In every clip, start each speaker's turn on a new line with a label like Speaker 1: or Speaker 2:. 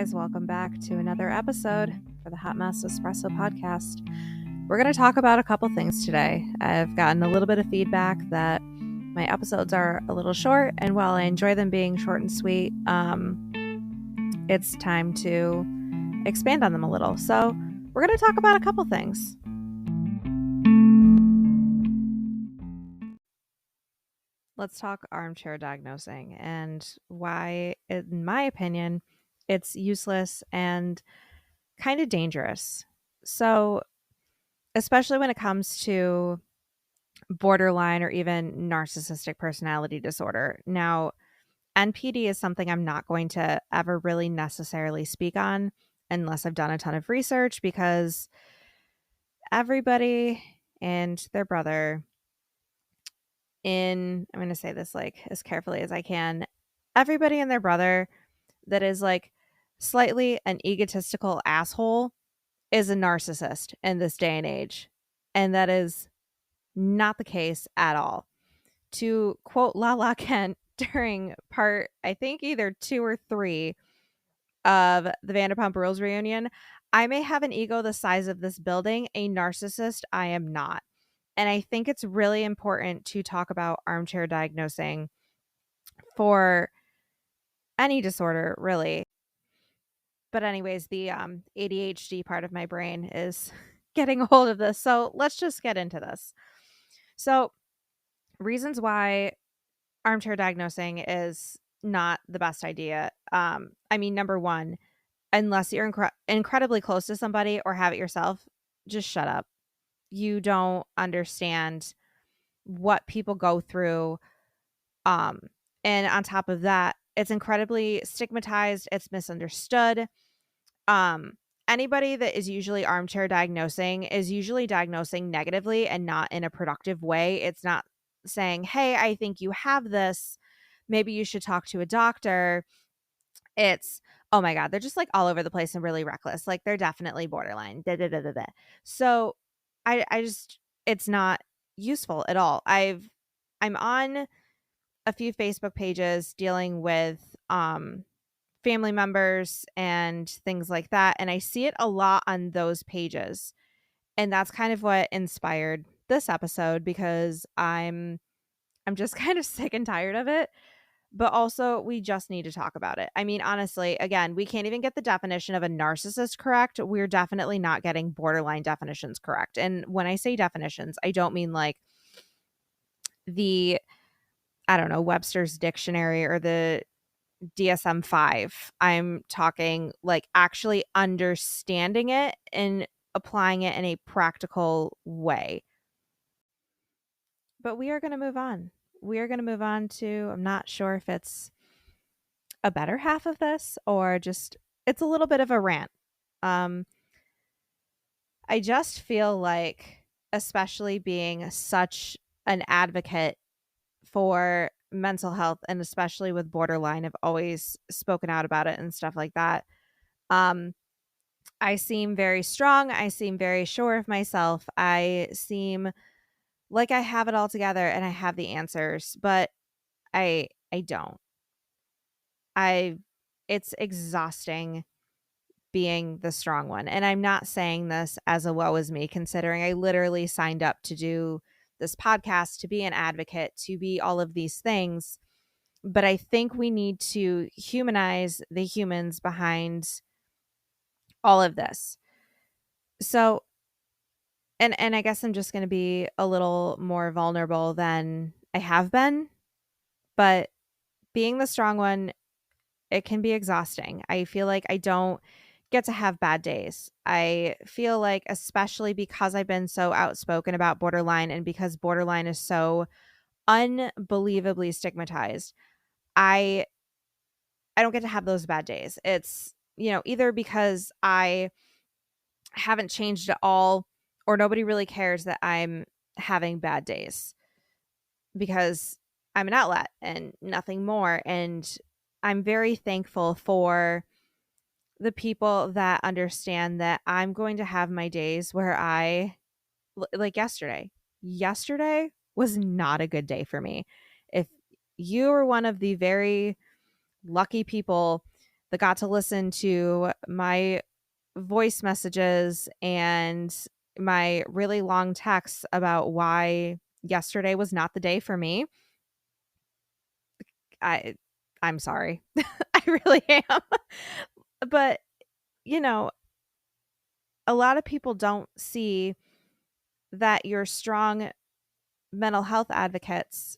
Speaker 1: guys, welcome back to another episode for the Hot Mess Espresso podcast. We're going to talk about a couple things today. I've gotten a little bit of feedback that my episodes are a little short, and while I enjoy them being short and sweet, it's time to expand on them a little. So we're going to talk about a couple things. Let's talk armchair diagnosing and why, in my opinion, it's useless and kind of dangerous. So, especially when it comes to borderline or even narcissistic personality disorder. Now, NPD is something I'm not going to ever really necessarily speak on unless I've done a ton of research, because everybody and their brother I'm going to say this like as carefully as I can, everybody and their brother that is like slightly an egotistical asshole is a narcissist in this day and age. And that is not the case at all. To quote Lala Kent during part, I think either 2 or 3 of the Vanderpump Rules reunion, I may have an ego the size of this building. A narcissist, I am not. And I think it's really important to talk about armchair diagnosing for any disorder, really. But anyways, the ADHD part of my brain is getting a hold of this. So let's just get into this. So reasons why armchair diagnosing is not the best idea. Number one, unless you're incredibly close to somebody or have it yourself, just shut up. You don't understand what people go through. And on top of that, it's incredibly stigmatized. It's misunderstood. Anybody that is usually armchair diagnosing is usually diagnosing negatively and not in a productive way. It's not saying, hey, I think you have this. Maybe you should talk to a doctor. It's, oh my God, they're just like all over the place and really reckless. Like they're definitely borderline. Da, da, da, da, da. So I just, it's not useful at all. I'm on a few Facebook pages dealing with family members and things like that, and I see it a lot on those pages. And that's kind of what inspired this episode, because I'm just kind of sick and tired of it. But also, we just need to talk about it. I mean, honestly, again, we can't even get the definition of a narcissist correct. We're definitely not getting borderline definitions correct. And when I say definitions, I don't mean like I don't know, Webster's dictionary or the DSM-5. I'm talking like actually understanding it and applying it in a practical way. But we are going to move on. We are going to move on to, I'm not sure if it's a better half of this or just it's a little bit of a rant. I just feel like, especially being such an advocate for mental health, and especially with borderline, I've always spoken out about it and stuff like that. I seem very strong. I seem very sure of myself. I seem like I have it all together and I have the answers, but I don't. It's exhausting being the strong one. And I'm not saying this as a woe is me, considering I literally signed up to do this podcast, to be an advocate, to be all of these things. But I think we need to humanize the humans behind all of this. So, and I guess I'm just going to be a little more vulnerable than I have been, but being the strong one, it can be exhausting. I feel like I don't get to have bad days. I feel like, especially because I've been so outspoken about borderline and because borderline is so unbelievably stigmatized, I don't get to have those bad days. It's, either because I haven't changed at all or nobody really cares that I'm having bad days, because I'm an outlet and nothing more. And I'm very thankful for the people that understand that I'm going to have my days where like yesterday was not a good day for me. If you are one of the very lucky people that got to listen to my voice messages and my really long texts about why yesterday was not the day for me. I I'm sorry. I really am. But, you know, a lot of people don't see that you're strong mental health advocates.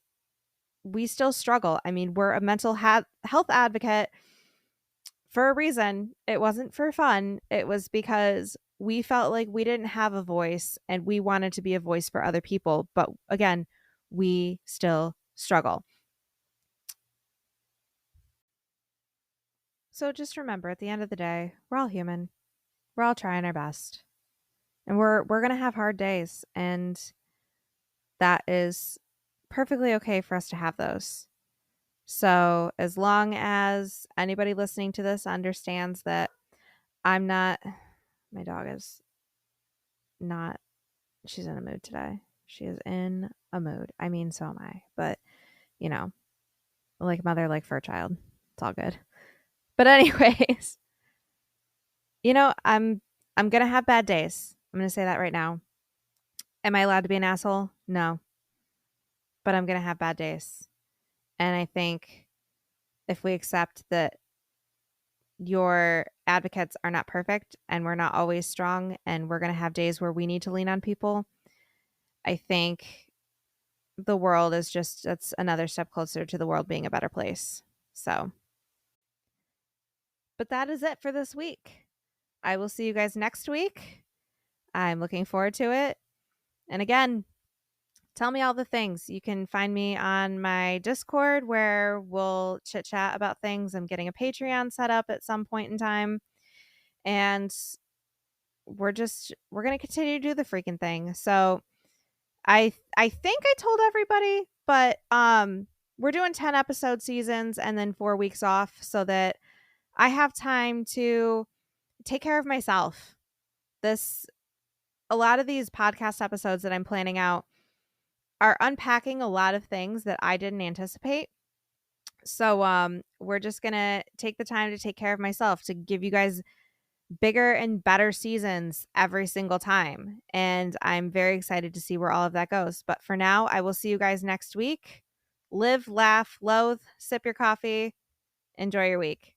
Speaker 1: We still struggle. I mean, we're a mental health advocate for a reason. It wasn't for fun. It was because we felt like we didn't have a voice and we wanted to be a voice for other people. But again, we still struggle. So just remember, at the end of the day, we're all human. We're all trying our best. And we're going to have hard days, and that is perfectly okay for us to have those. So, as long as anybody listening to this understands that I'm not, my dog is not, she's in a mood today. She is in a mood. I mean, so am I, but you know, like mother, like for a child. It's all good. But anyways, I'm going to have bad days. I'm going to say that right now. Am I allowed to be an asshole? No. But I'm going to have bad days. And I think if we accept that your advocates are not perfect and we're not always strong and we're going to have days where we need to lean on people, I think the world is just, that's another step closer to the world being a better place. So, but that is it for this week. I will see you guys next week. I'm looking forward to it. And again, tell me all the things. You can find me on my Discord where we'll chit chat about things. I'm getting a Patreon set up at some point in time. And we're going to continue to do the freaking thing. So I think I told everybody, but we're doing 10 episode seasons and then 4 weeks off so that I have time to take care of myself. A lot of these podcast episodes that I'm planning out are unpacking a lot of things that I didn't anticipate. So we're just going to take the time to take care of myself, to give you guys bigger and better seasons every single time. And I'm very excited to see where all of that goes. But for now, I will see you guys next week. Live, laugh, loathe, sip your coffee. Enjoy your week.